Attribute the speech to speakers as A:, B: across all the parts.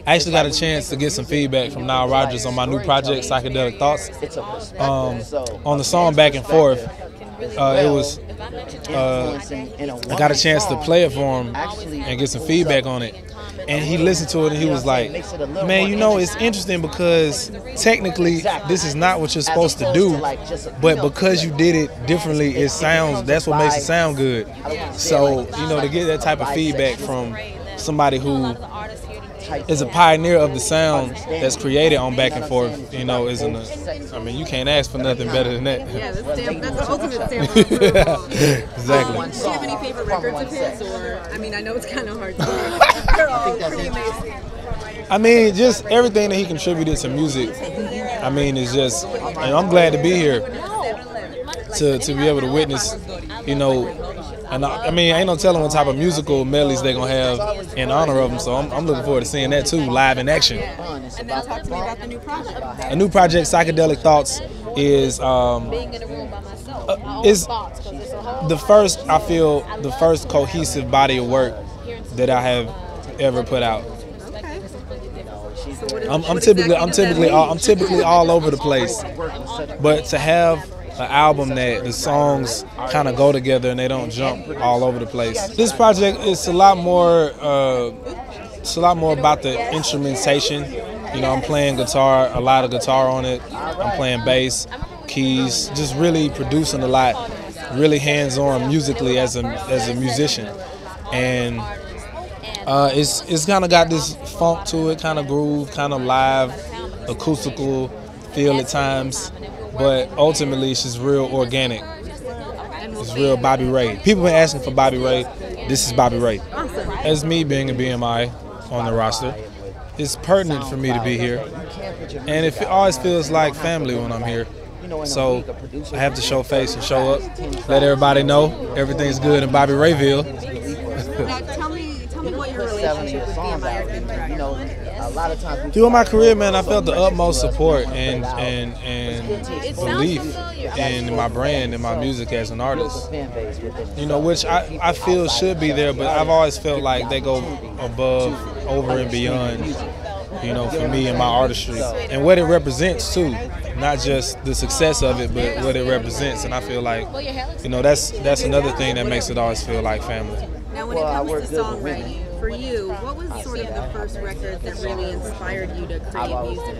A: I actually got a chance to get some feedback from Nile Rodgers on my new project, Psychedelic Thoughts. On the song Back and Forth, I got a chance to play it for him and get some feedback on it. And he listened to it and he was like, man, you know, it's interesting because technically this is not what you're supposed to do, but because you did it differently, it sounds, that's what makes it sound good. So, you know, to get that type of feedback from somebody who is a pioneer of the sound that's created on Back and Forth, you know, isn't a, I mean, you can't ask for nothing better than that.
B: Yeah, that's the ultimate stamp of approval.
A: Exactly.
B: Do you have any favorite records of his, or, I mean, I know it's kind of hard to do. They're all pretty amazing.
A: I mean, just everything that he contributed to music, I mean, it's just, and I'm glad to be here to be able to witness, you know, and I mean, ain't no telling what type of musical medleys they're going to have in honor of him, so I'm looking forward to seeing that too, live in action.
B: And then talk to me about the new project.
A: A new project, Psychedelic Thoughts, is the first, I feel, the first cohesive body of work that I have ever put out. I'm typically all over the place, but to have an album that the songs kind of go together and they don't jump all over the place. This project is a lot more about the instrumentation. You know, I'm playing guitar, a lot of guitar on it. I'm playing bass, keys, just really producing a lot, really hands-on musically as a musician. And it's kind of got this funk to it, kind of groove, kind of live, acoustical feel at times. But ultimately, it's just real organic. It's real Bobby Ray. People been asking for Bobby Ray. This is Bobby Ray. As me being a BMI on the roster, it's pertinent for me to be here. And it always feels like family when I'm here. So I have to show face and show up, let everybody know everything's good in Bobby Rayville.
B: Now tell me what your relationship with BMI R&B is.
A: Throughout my career, man, I felt the utmost support and belief in my brand and my music as an artist. You know, which I feel should be there, but I've always felt like they go above, over and beyond, you know, for me and my artistry. And what it represents too, not just the success of it, but what it represents. And I feel like, you know, that's another thing that makes it always feel like family.
B: Now, when it comes to songwriting, for you, what was sort of the first record that really inspired you to create music?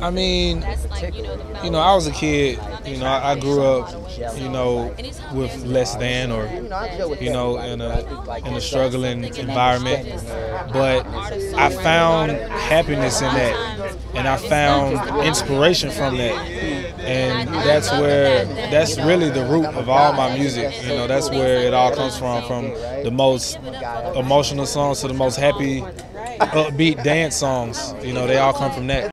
A: I mean, you know, I was a kid, you know, I grew up, you know, with less than, or, you know, in a struggling environment, but I found happiness in that, and I found inspiration from that. And that's really the root of all my music. You know, that's where it all comes from the most emotional songs to the most happy, upbeat dance songs. You know, they all come from that.